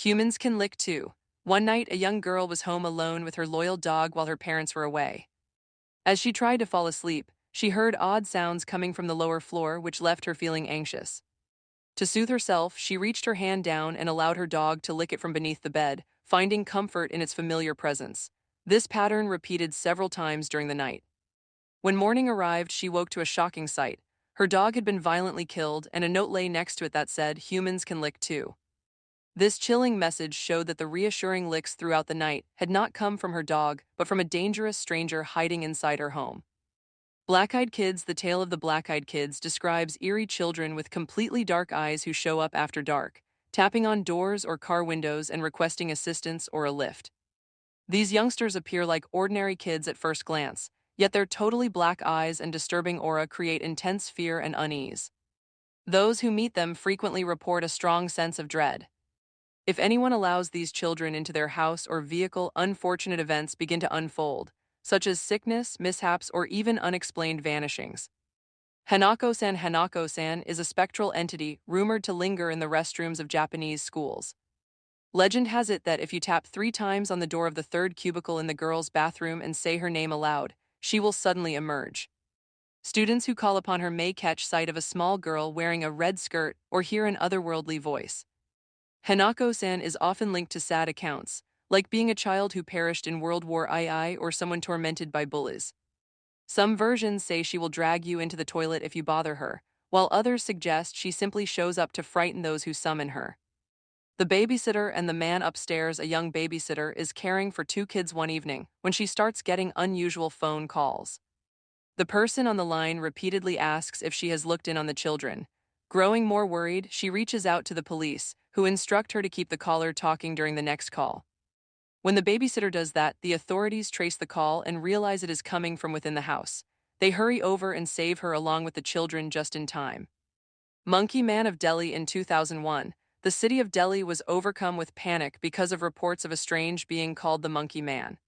Humans can lick too. One night, a young girl was home alone with her loyal dog while her parents were away. As she tried to fall asleep, she heard odd sounds coming from the lower floor, which left her feeling anxious. To soothe herself, she reached her hand down and allowed her dog to lick it from beneath the bed, finding comfort in its familiar presence. This pattern repeated several times during the night. When morning arrived, she woke to a shocking sight. Her dog had been violently killed, and a note lay next to it that said, "Humans can lick too." This chilling message showed that the reassuring licks throughout the night had not come from her dog, but from a dangerous stranger hiding inside her home. Black-Eyed Kids, The Tale of the Black-Eyed Kids describes eerie children with completely dark eyes who show up after dark, tapping on doors or car windows and requesting assistance or a lift. These youngsters appear like ordinary kids at first glance, yet their totally black eyes and disturbing aura create intense fear and unease. Those who meet them frequently report a strong sense of dread. If anyone allows these children into their house or vehicle, unfortunate events begin to unfold, such as sickness, mishaps, or even unexplained vanishings. Hanako-san is a spectral entity rumored to linger in the restrooms of Japanese schools. Legend has it that if you tap 3 times on the door of the third cubicle in the girls' bathroom and say her name aloud, she will suddenly emerge. Students who call upon her may catch sight of a small girl wearing a red skirt or hear an otherworldly voice. Hanako-san is often linked to sad accounts, like being a child who perished in World War II or someone tormented by bullies. Some versions say she will drag you into the toilet if you bother her, while others suggest she simply shows up to frighten those who summon her. The babysitter and the man upstairs, a young babysitter, is caring for 2 kids one evening when she starts getting unusual phone calls. The person on the line repeatedly asks if she has looked in on the children. Growing more worried, she reaches out to the police, who instruct her to keep the caller talking during the next call. When the babysitter does that, the authorities trace the call and realize it is coming from within the house. They hurry over and save her along with the children just in time. Monkey Man of Delhi. In 2001, the city of Delhi was overcome with panic because of reports of a strange being called the Monkey Man.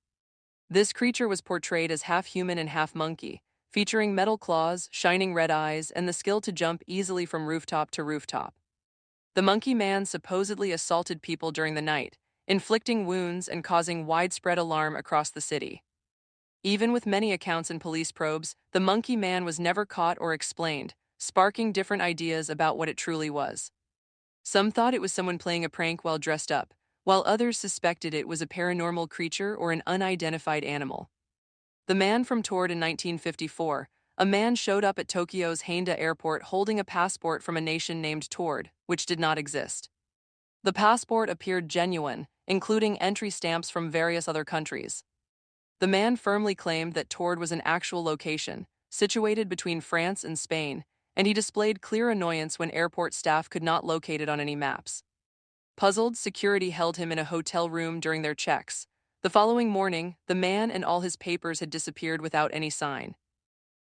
This creature was portrayed as half human and half monkey, featuring metal claws, shining red eyes, and the skill to jump easily from rooftop to rooftop. The Monkey Man supposedly assaulted people during the night, inflicting wounds and causing widespread alarm across the city. Even with many accounts and police probes, the Monkey Man was never caught or explained, sparking different ideas about what it truly was. Some thought it was someone playing a prank while dressed up, while others suspected it was a paranormal creature or an unidentified animal. The Man from Tord. In 1954, a man showed up at Tokyo's Haneda airport holding a passport from a nation named Tord, which did not exist. The passport appeared genuine, including entry stamps from various other countries. The man firmly claimed that Tord was an actual location, situated between France and Spain, and he displayed clear annoyance when airport staff could not locate it on any maps. Puzzled, security held him in a hotel room during their checks. The following morning, the man and all his papers had disappeared without any sign.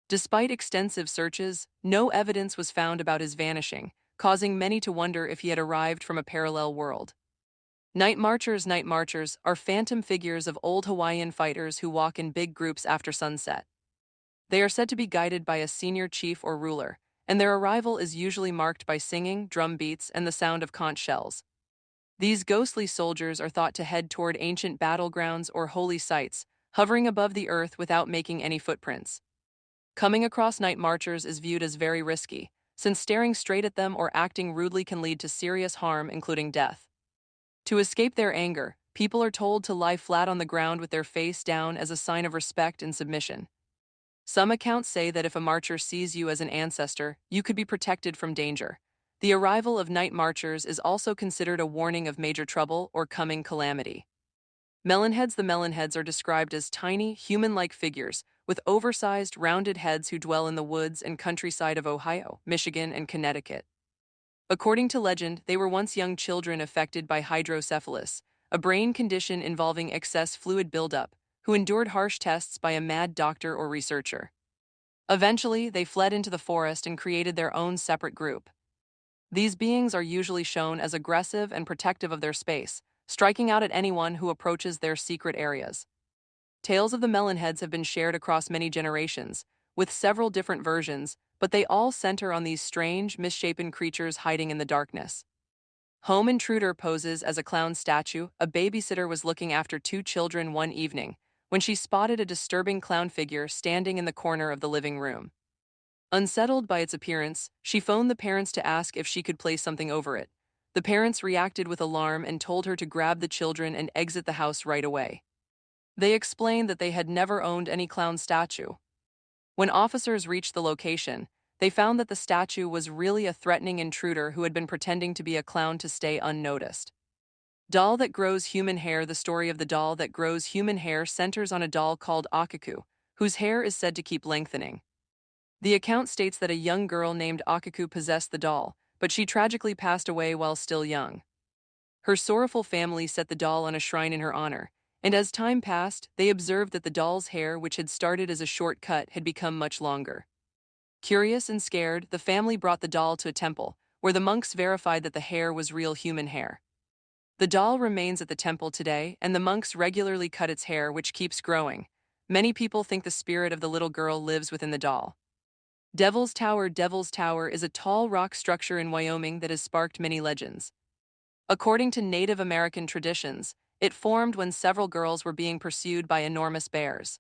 Despite extensive searches, no evidence was found about his vanishing, causing many to wonder if he had arrived from a parallel world. Night Marchers are phantom figures of old Hawaiian fighters who walk in big groups after sunset. They are said to be guided by a senior chief or ruler, and their arrival is usually marked by singing, drum beats, and the sound of conch shells. These ghostly soldiers are thought to head toward ancient battlegrounds or holy sites, hovering above the earth without making any footprints. Coming across night marchers is viewed as very risky, since staring straight at them or acting rudely can lead to serious harm, including death. To escape their anger, people are told to lie flat on the ground with their face down as a sign of respect and submission. Some accounts say that if a marcher sees you as an ancestor, you could be protected from danger. The arrival of night marchers is also considered a warning of major trouble or coming calamity. Melonheads. The melonheads are described as tiny, human-like figures with oversized, rounded heads who dwell in the woods and countryside of Ohio, Michigan, and Connecticut. According to legend, they were once young children affected by hydrocephalus, a brain condition involving excess fluid buildup, who endured harsh tests by a mad doctor or researcher. Eventually, they fled into the forest and created their own separate group. These beings are usually shown as aggressive and protective of their space, striking out at anyone who approaches their secret areas. Tales of the Melonheads have been shared across many generations, with several different versions, but they all center on these strange, misshapen creatures hiding in the darkness. Home intruder poses as a clown statue. A babysitter was looking after two children one evening when she spotted a disturbing clown figure standing in the corner of the living room. Unsettled by its appearance, she phoned the parents to ask if she could place something over it. The parents reacted with alarm and told her to grab the children and exit the house right away. They explained that they had never owned any clown statue. When officers reached the location, they found that the statue was really a threatening intruder who had been pretending to be a clown to stay unnoticed. Doll that grows human hair. The story of the doll that grows human hair centers on a doll called Akaku, whose hair is said to keep lengthening. The account states that a young girl named Akaku possessed the doll, but she tragically passed away while still young. Her sorrowful family set the doll on a shrine in her honor, and as time passed, they observed that the doll's hair, which had started as a short cut, had become much longer. Curious and scared, the family brought the doll to a temple, where the monks verified that the hair was real human hair. The doll remains at the temple today, and the monks regularly cut its hair, which keeps growing. Many people think the spirit of the little girl lives within the doll. Devil's Tower. Devil's Tower is a tall rock structure in Wyoming that has sparked many legends. According to Native American traditions, it formed when several girls were being pursued by enormous bears.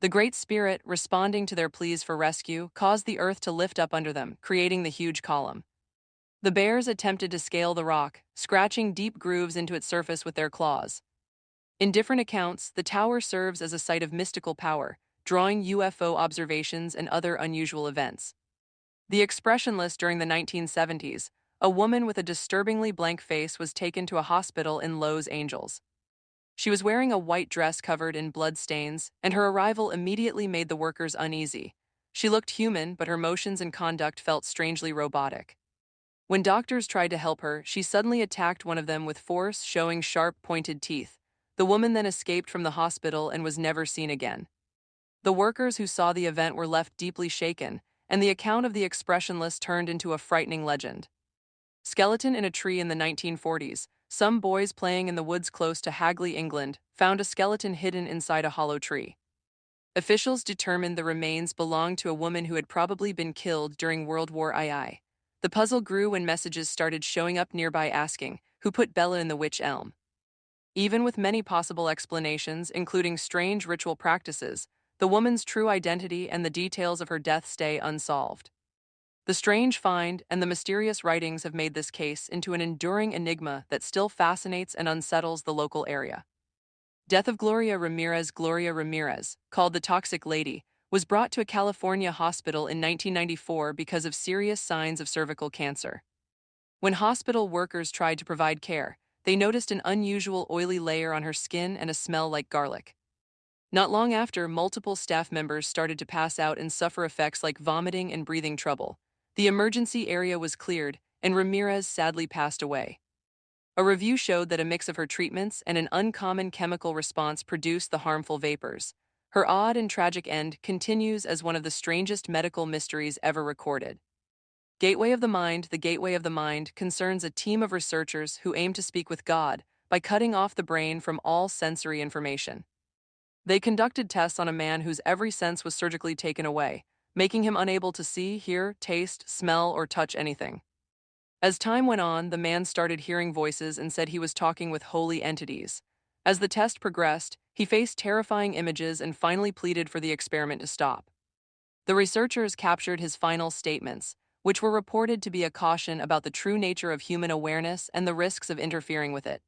The Great Spirit, responding to their pleas for rescue, caused the earth to lift up under them, creating the huge column. The bears attempted to scale the rock, scratching deep grooves into its surface with their claws. In different accounts, the tower serves as a site of mystical power, drawing UFO observations and other unusual events. The expressionless. During the 1970s, a woman with a disturbingly blank face was taken to a hospital in Los Angeles. She was wearing a white dress covered in blood stains, and her arrival immediately made the workers uneasy. She looked human, but her motions and conduct felt strangely robotic. When doctors tried to help her, she suddenly attacked one of them with force, showing sharp, pointed teeth. The woman then escaped from the hospital and was never seen again. The workers who saw the event were left deeply shaken, and the account of the expressionless turned into a frightening legend. Skeleton in a tree. In the 1940s, some boys playing in the woods close to Hagley, England, found a skeleton hidden inside a hollow tree. Officials determined the remains belonged to a woman who had probably been killed during World War II. The puzzle grew when messages started showing up nearby asking, "Who put Bella in the witch elm?" Even with many possible explanations, including strange ritual practices, the woman's true identity and the details of her death stay unsolved. The strange find and the mysterious writings have made this case into an enduring enigma that still fascinates and unsettles the local area. Death of Gloria Ramirez. Gloria Ramirez, called the Toxic Lady, was brought to a California hospital in 1994 because of serious signs of cervical cancer. When hospital workers tried to provide care, they noticed an unusual oily layer on her skin and a smell like garlic. Not long after, multiple staff members started to pass out and suffer effects like vomiting and breathing trouble. The emergency area was cleared, and Ramirez sadly passed away. A review showed that a mix of her treatments and an uncommon chemical response produced the harmful vapors. Her odd and tragic end continues as one of the strangest medical mysteries ever recorded. Gateway of the Mind. The Gateway of the Mind concerns a team of researchers who aim to speak with God by cutting off the brain from all sensory information. They conducted tests on a man whose every sense was surgically taken away, making him unable to see, hear, taste, smell, or touch anything. As time went on, the man started hearing voices and said he was talking with holy entities. As the test progressed, he faced terrifying images and finally pleaded for the experiment to stop. The researchers captured his final statements, which were reported to be a caution about the true nature of human awareness and the risks of interfering with it.